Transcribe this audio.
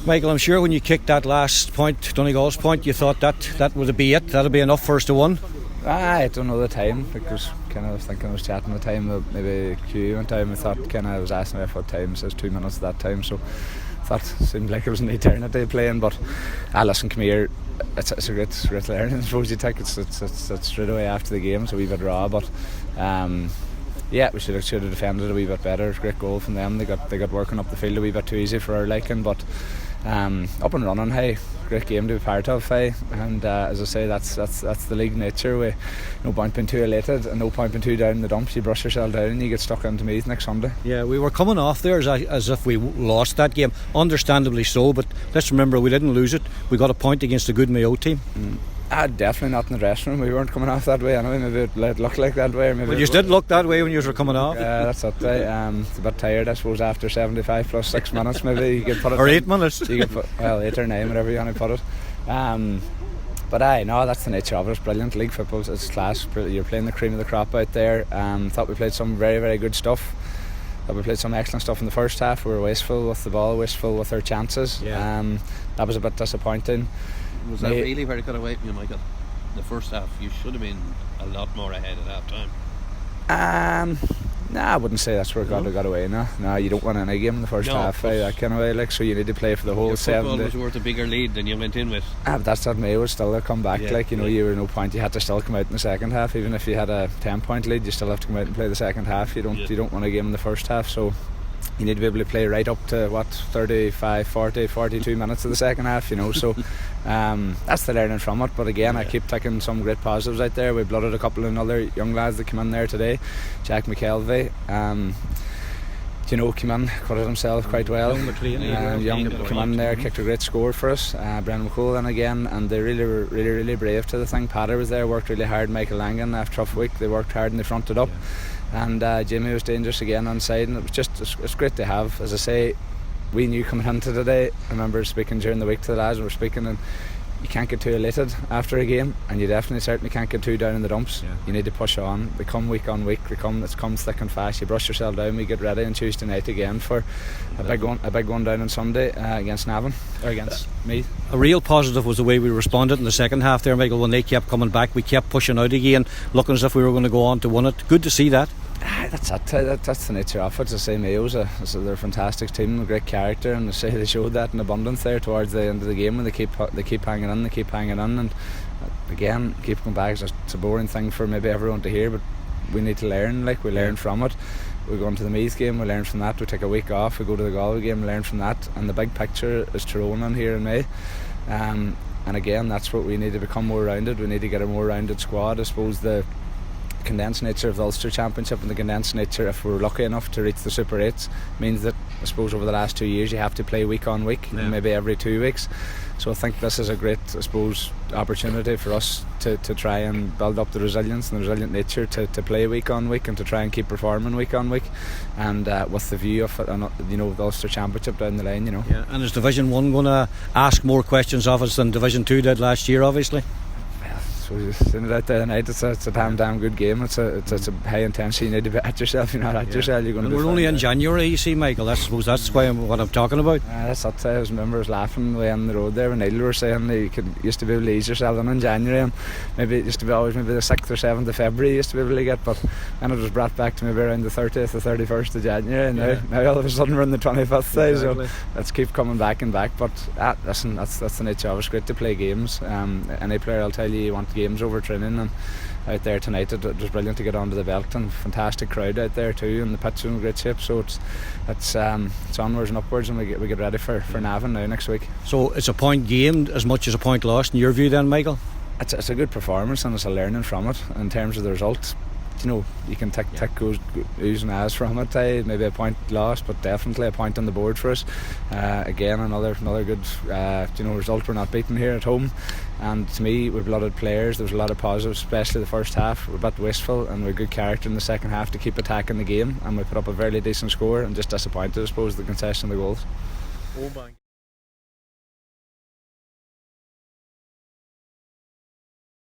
Michael, I'm sure when you kicked that last point, Donegal's point, you thought that would be it. That'll be enough for us to win. I don't know the time, because I was thinking I was chatting the time that maybe Q went down. I thought I was asking if what time, it says 2 minutes at that time, so I thought it seemed like it was an eternity playing. But listen, come here, it's a great learning. I suppose you take it's straight away after the game, it's a wee bit raw, but yeah, we should have defended a wee bit better. It was a great goal from them. They got working up the field a wee bit too easy for our liking, but up and running, hey, great game to be part of, hey. And as I say, that's the league nature. We no point being too elated and no point being too down in the dumps. You brush yourself down and you get stuck into Meath next Sunday. Yeah, we were coming off there as if we lost that game, understandably so, but let's remember we didn't lose it. We got a point against a good Mayo team. Definitely not in the dressing room. We weren't coming off that way anyway. Maybe it looked like that way, or maybe. Well, you did look that way when you were coming off. Yeah, that's it. It's a bit tired, I suppose, after 75 plus 6 minutes. Maybe you could put it or 8 minutes. You could put, 8 or 9, whatever you want to put it. But no, that's the nature of it. It's brilliant. League football, it's class. You're playing the cream of the crop out there. Thought we played some very, very good stuff. Thought we played some excellent stuff in the first half. We were wasteful with the ball, wasteful with our chances. Yeah. That was a bit disappointing. Was that really where it got away from you, Michael? The first half, you should have been a lot more ahead at half time. I wouldn't say that's where it got away. No, you don't win any game in the first half, that kind of way. Like, so you need to play for the whole 70. Football was worth a bigger lead than you went in with. That's what Mayo was still a come back. You were no point. You had to still come out in the second half, even if you had a 10-point lead. You still have to come out and play the second half. You don't win a game in the first half, so you need to be able to play right up to 35, 40, 42 minutes of the second half, so that's the learning from it. But again, I keep taking some great positives out there. We blooded a couple of other young lads that came in there today. Jack McKelvey came in, acquitted himself quite well. Young came in there, kicked a great score for us. Brendan McCullough again, and they really were really brave to the thing. Patter was there, worked really hard. Michael Langan, after a tough week, they worked hard and they fronted up. And Jimmy was dangerous again on side, and it's great to have. As I say, we knew coming into today. I remember speaking during the week to the lads, we were speaking, and you can't get too elated after a game, and you certainly can't get too down in the dumps. You need to push on. They come week on week. It comes thick and fast. You brush yourself down. We get ready on Tuesday night again for a big one down on Sunday against Navan, or against Meath. A real positive was the way we responded in the second half there, Michael. When they kept coming back, we kept pushing out again, looking as if we were going to go on to win it. Good to see that. That's the nature of it. As I say, Mayo's they're a fantastic team, a great character, and they showed that in abundance there towards the end of the game when they keep hanging in, and again keep coming back. It's a boring thing for maybe everyone to hear, but we need to learn. Like, we learn from it. We go into the Meath game, we learn from that. We take a week off, we go to the Galway game, we learn from that, and the big picture is Tyrone in here in May. And again, that's what we need to become more rounded. We need to get a more rounded squad. I suppose the condensed nature of the Ulster Championship and the condensed nature, if we're lucky enough to reach the Super 8s, means that I suppose over the last 2 years you have to play week on week, maybe every 2 weeks. So I think this is a great, I suppose, opportunity for us to try and build up the resilience and the resilient nature to play week on week and to try and keep performing week on week, and with the view of the Ulster Championship down the line. Yeah, and is Division 1 going to ask more questions of us than Division 2 did last year, obviously? So you've seen it out there tonight. It's a damn good game. It's a high intensity. You need to be at yourself. If you're not at yourself, you're going to be. We're only in January, you see, Michael. I suppose that's what I'm talking about. That's what I was laughing way on the road there when Neil were saying that you used to be able to ease yourself in January, and maybe it used to be always maybe the 6th or 7th of February you used to be able to get, but then it was brought back to maybe around the 30th or 31st of January, and now all of a sudden we're in the 25th day. So let's keep coming back and back. But listen, that's the nature of it. It's great to play games. Any player will tell you want games over training, and out there tonight it was brilliant to get onto the belt, and fantastic crowd out there too, and the pitch is in great shape, so it's onwards and upwards, and we get ready for Navan now next week. So it's a point gained as much as a point lost in your view then, Michael? It's a good performance, and it's a learning from it in terms of the result. You can take oohs and ahs from it. Maybe a point lost, but definitely a point on the board for us. Again, another good result. We're not beaten here at home, and to me, we've blooded players. There was a lot of positives, especially the first half. We're a bit wasteful, and we're good character in the second half to keep attacking the game, and we put up a very decent score, and just disappointed, I suppose, the concession of the goals.